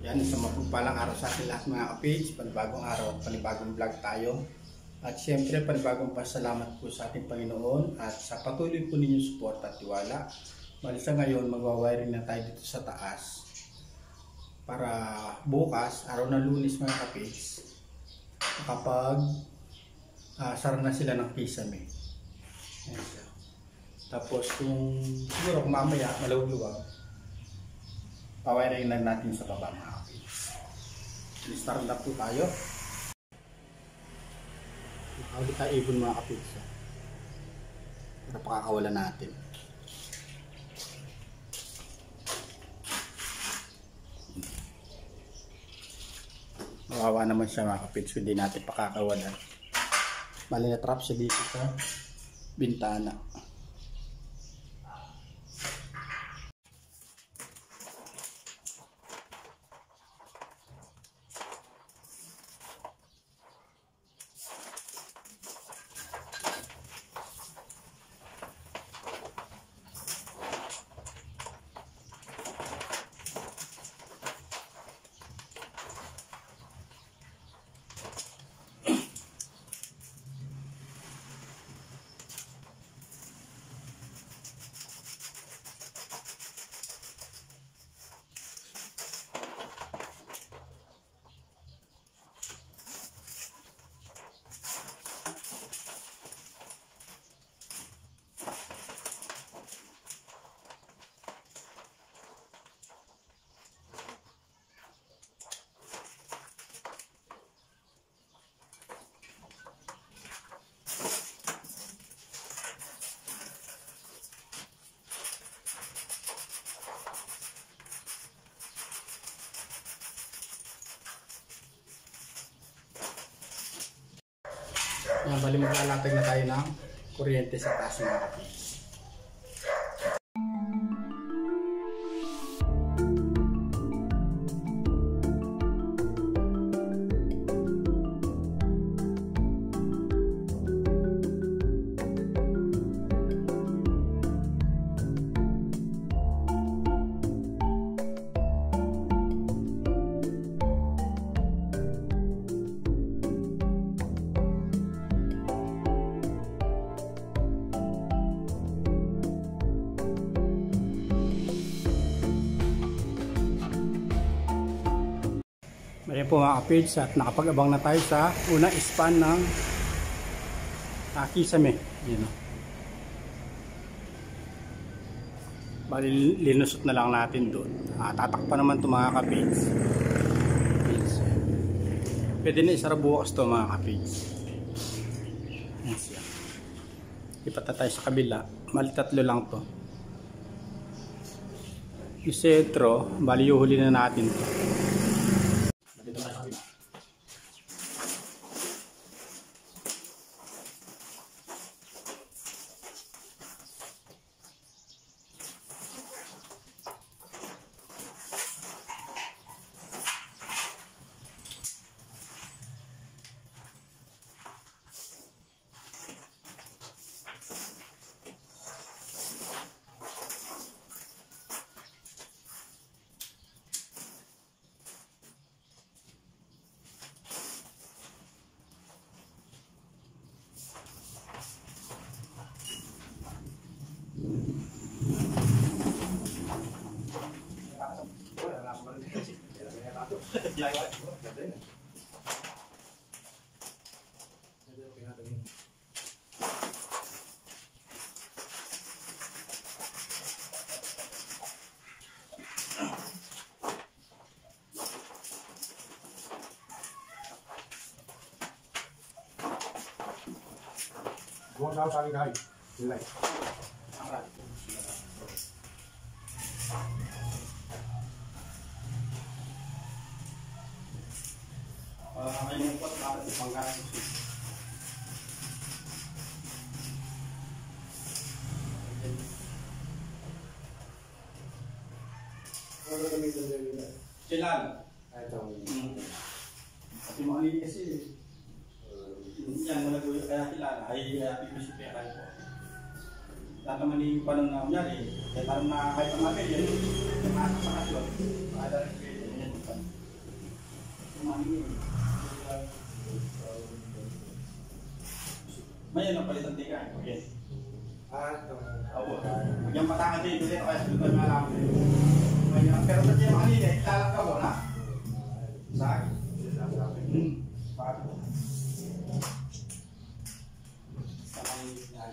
Yan, sa mapagpalang araw sa ating lahat mga kapage, panibagong araw at panibagong vlog tayo. At siyempre panibagong pasalamat po sa ating Panginoon at sa patuloy po ninyong support at tiwala. Bali sa ngayon, magwawiring na tayo dito sa taas. Para bukas, araw na Lunes mga kapage, kapag sara na sila ng kisame. Tapos kung siguro kung mamaya malawluwag, pawiring lang natin sa baba mga kapage. Start na po tayo. Nakawali tayo ibon mga kapage. Para pakakawalan natin. Mawawa naman siya mga kapage, hindi natin pakakawalan. Mali na trap siya dito sa bintana. Yan, bali maglalatag na tayo ng kuryente sa taas mga kapage. Ayan po mga kapage, at nakapag-abang na tayo sa unang span ng kisame. Yan. Bali linusot na lang natin doon. Tatakpan naman ito mga kapage. Pwede na isara bukas ito mga kapage. Ipat na tayo sa kabila. Bali tatlo lang to. Yung sentro, bali yuhuli na natin ito. Buang daw sa akin kahit. Silay. Ngayon po, bakit ipanggalas ito? Ano gamitin nila? Kailan? Ito. Kasi mga liit kasi yan mo nag-uwi kaya kilala ay PVC pekal po. Tataman yung panong na kunyari, kaya parang nakakait ang material, yung anak sa kasyon, para rin pwede yan. May ano palitan tika. Okay. Ito. Opo. Yung patangan din dito kaya dito nga lang. Pero sa tiyan kanina, ilalak ka mo na. Sa akin. Bakit? Sa kanina.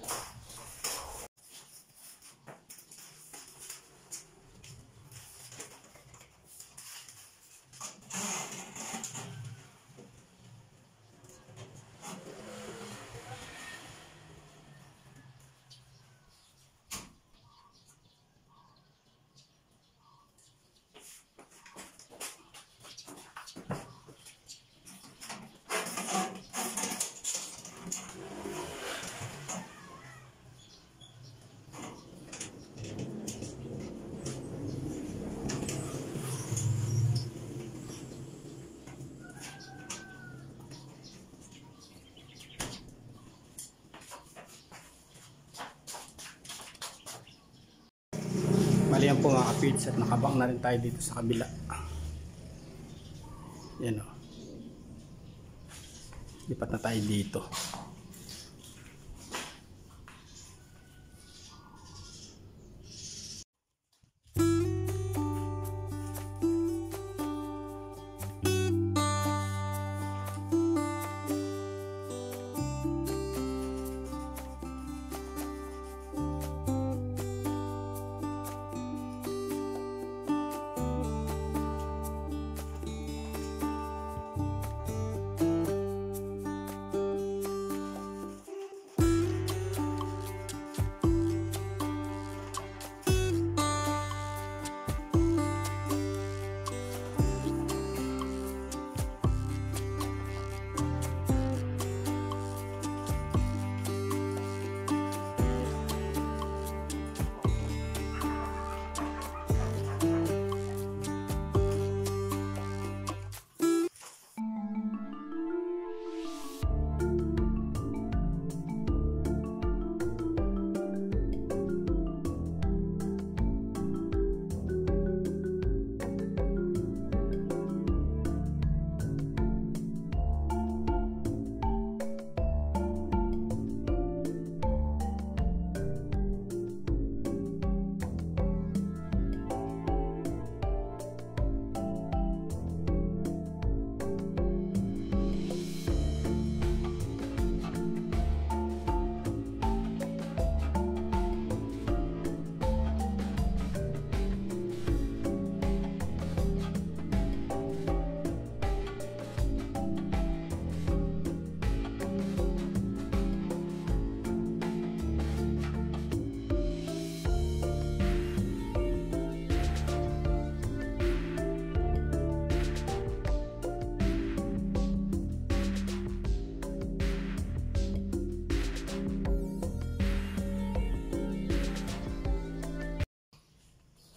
Mali yan po mga kapids at nakabang na rin tayo dito sa kabila. Yan o. Lipat na tayo dito.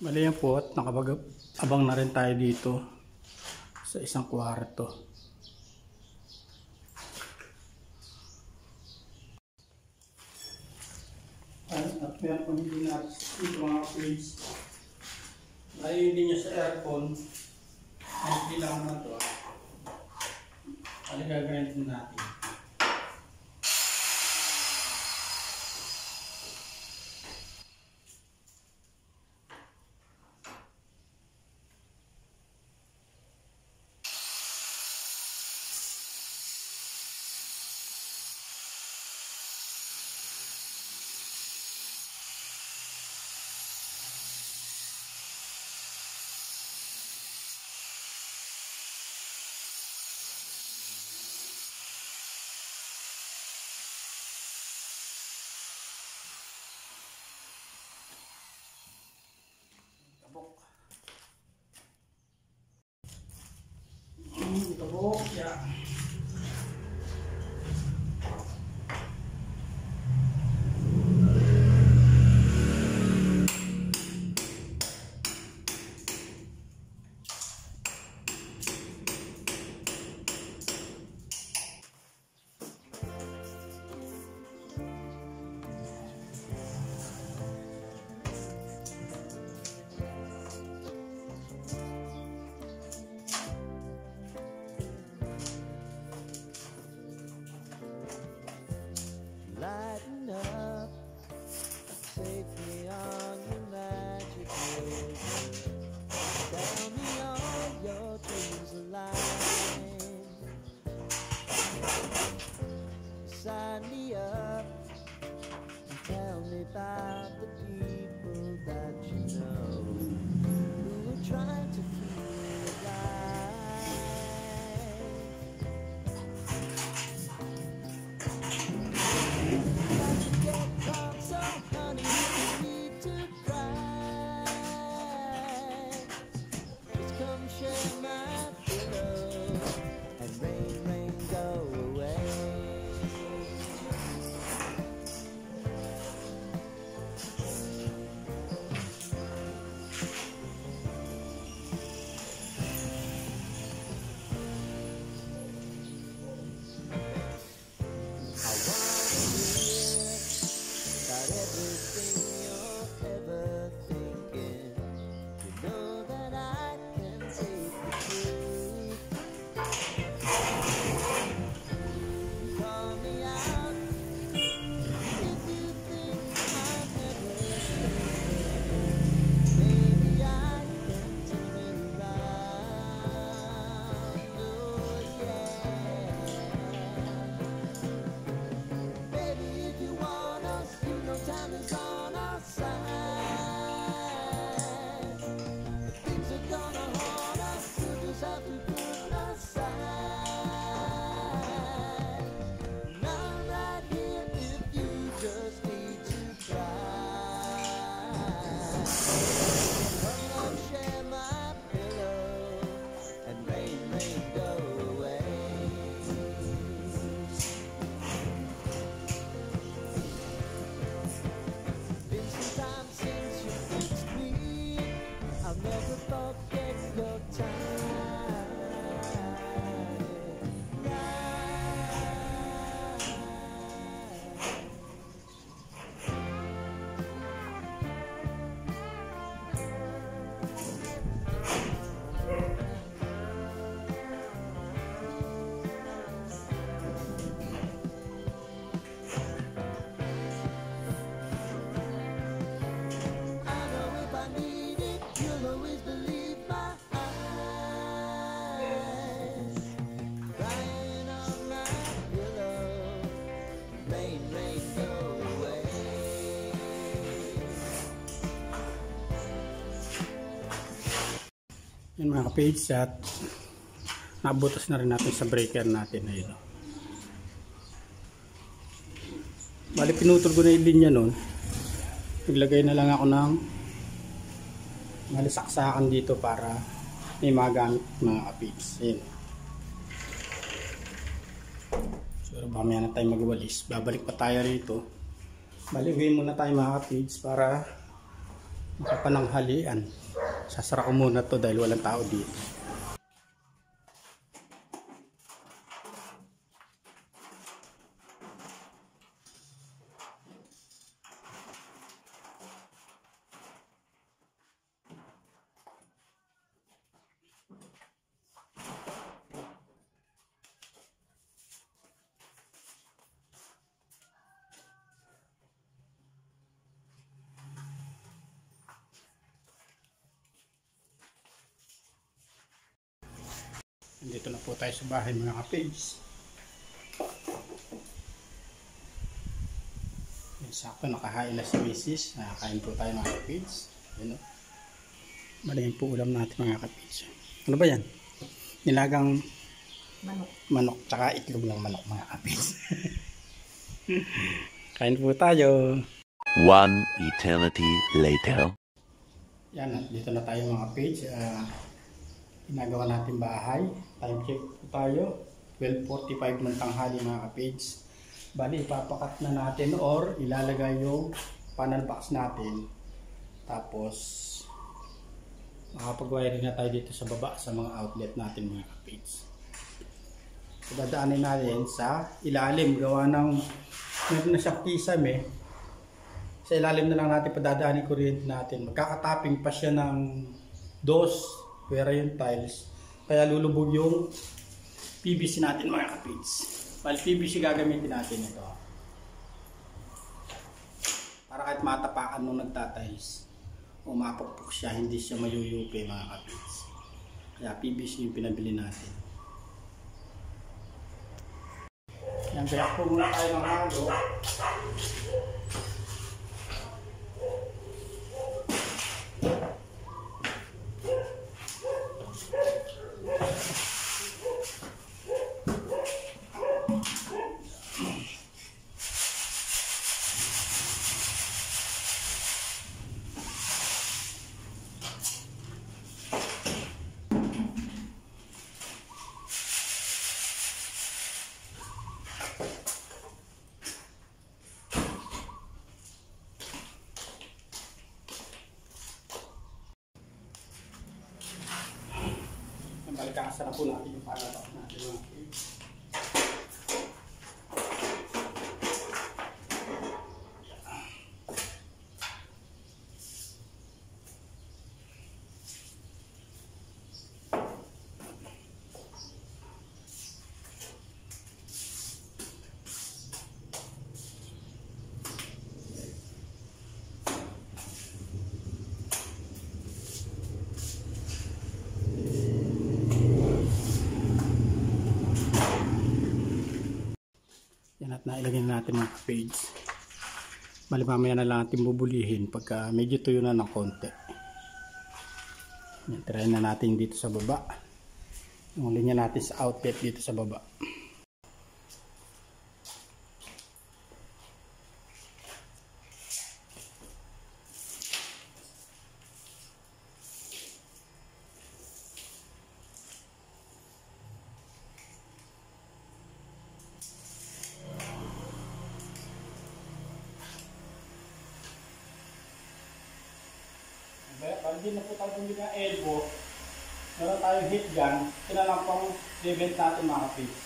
Mali yan po at nakabang na rin tayo dito sa isang kwarto. At meron pang hindi natin dito mga plates. Ayaw hindi niya sa aircon. Ay hindi lang naman ito. Ano gagawin din natin? Tabok. Ya. Yan mga kapage, at nabutas na rin natin sa breaker natin. Ayun. Bali pinutol ko na yung linya nun. Naglagay na lang ako ng malisaksakan dito para may magamit mga kapage. Ayun. So mamaya na tayo magwalis. Babalik pa tayo rito. Bali uwi muna tayo mga kapage para makapananghalian. Sasara ko muna to dahil walang tao dito. Dito na po tayo sa bahay mga kapage. Sakto nakahain na si Mrs. Nakakain po tayo mga kapage. Malaking po ulam natin mga kapage. Ano ba yan? Nilagang manok tsaka itlog ng manok mga kapage. Kain po tayo. One eternity later. Yan, dito na tayo mga kapage. Ginagawa natin bahay. Time check po tayo. 12:45 ng tanghali mga kapage. Bali, ipapakat na natin or ilalagay yung panel box natin. Tapos, makapag-wiring na tayo dito sa baba sa mga outlet natin mga kapage. So, dadaanin natin sa ilalim. Gawa ng, meron na siyang kisame. Sa ilalim na lang natin padadaanin kuryente natin. Magkakatapping pa siya ng dos. Pwera yung tiles. Kaya lulubog yung PVC natin mga kapage. Bali PVC gagamitin natin ito. Para kahit matapakan nung nagtatiles, umapakpok siya, hindi siya mayuyupi mga kapage. Kaya PVC yung pinabili natin. Yan, kaya po muna tayo ng halo. Balikasa na po natin yung palabas natin mga kapage. Yan, at nailagay na natin mga kapage. Bali mamaya na lang natin bubulihin pagka medyo tuyo na ng konti. Yan, try na natin dito sa baba. Yung linya natin sa outlet dito sa baba. Hindi na po tayo bumili ng elbow. Meron tayong heat gun. Ito na lang pang event natin mga kapage.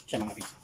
siya mga kapits.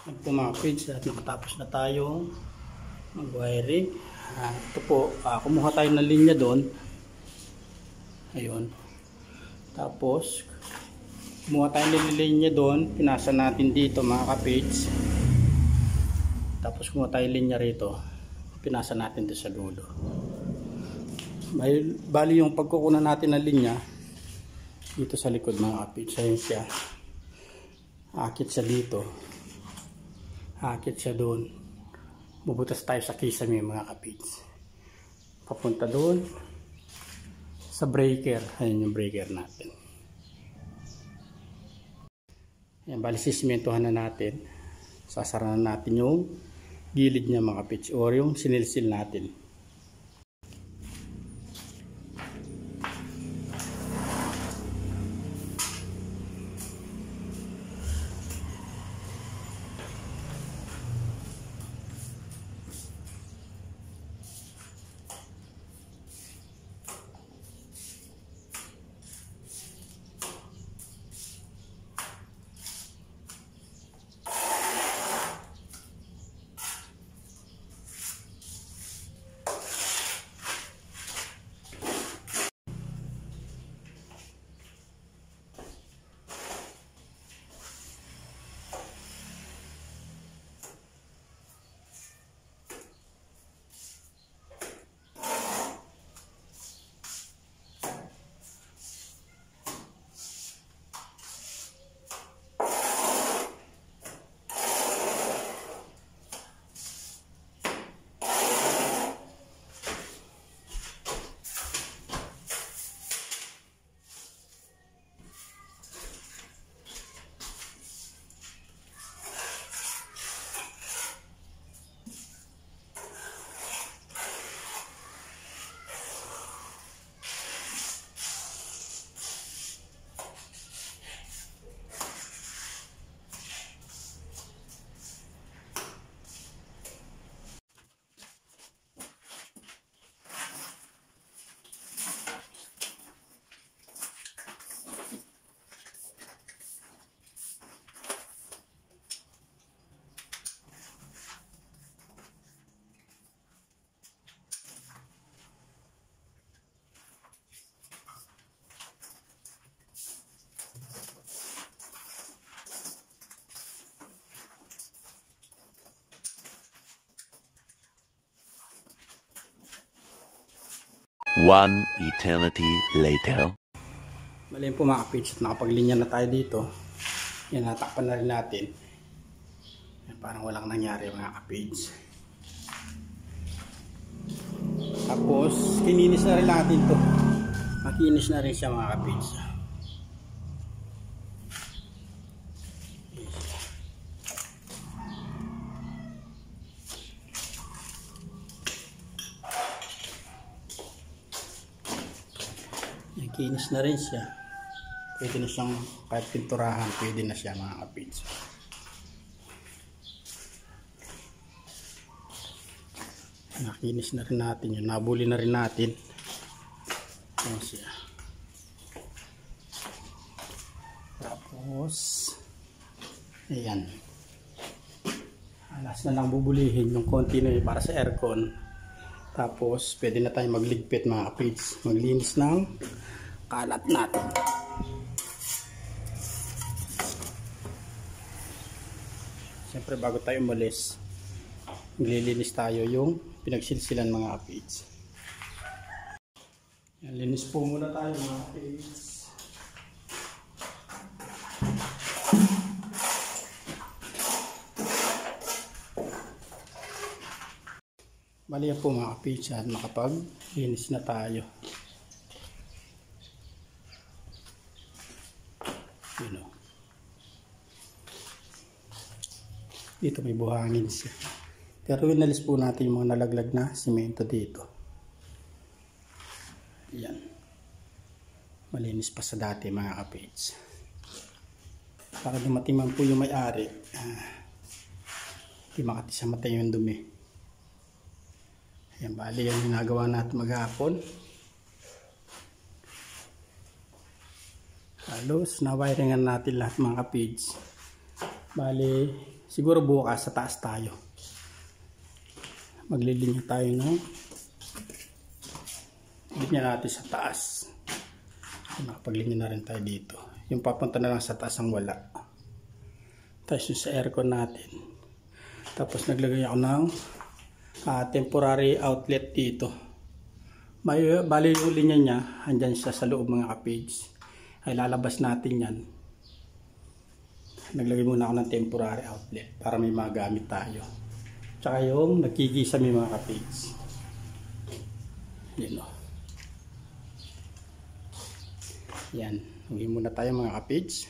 Ito mga kids, at nakatapos na tayong mag-wiring. Ito po, kumuha tayo ng linya doon. Ayun. Tapos, kumuha tayo ng linya doon. Pinasa natin dito mga kapids. Tapos kumuha tayo linya rito. Pinasa natin dito sa dulo. Bali yung pagkukunan natin ng linya, dito sa likod mga kapids. Ayun siya. Akit siya dito. Akit siya doon. Bubutas tayo sa kisame mga kapids. Papunta doon sa breaker. Ayun yung breaker natin. Ayan, bali sisimentohan na natin. Sasara na natin yung gilid niya mga kapids, or yung sinilsil natin. One eternity later. Mali po mga kapage, at nakapaglinya na tayo dito. Yan, natakpan na rin natin. Yan, parang walang nangyari mga kapage. Tapos kininis na rin natin to. Makinis na rin siya mga kapage. Yan, kinis na rin siya. Pwede na siyang kahit pinturahan, pwede na siya mga kapage. Nakinis na rin natin yun. Nabuli na rin natin. Ayan siya. Tapos ayan. Alas na lang bubulihin yung konti na yun para sa aircon. Tapos pwede na tayo magligpit mga kapage. Maglinis ng kalat natin. Siyempre bago tayo umalis, maglilinis tayo yung pinagsilsilan mga kapage. Yan, linis po muna tayo mga kapage. Bali po mga kapage at nakapaglinis na tayo. Yun o. Dito may buhangin siya. Pero inalis po natin yung mga nalaglag na simento dito. Ayan. Malinis pa sa dati mga kapage. Para dumating man po yung may-ari, hindi makatisamatay yung dumi. Ayan, bali yan ginagawa natin maghapon. Halos na-wiringan natin lahat mga kapage. Bali, siguro bukas sa taas tayo. Maglilinya tayo ng linya natin sa taas. Nakapaglinya na rin tayo dito. Yung papunta na lang sa taas ang wala. Tapos yung sa aircon natin. Tapos naglagay ako ng temporary outlet dito. Bali yung linya niya, andyan siya sa loob mga kapage. Ay lalabas natin yan. Naglagay muna ako ng temporary outlet para may magamit tayo. Tsaka yung nagkikisame mga kapage. Yan o. Yan. Uwi muna tayo mga kapage.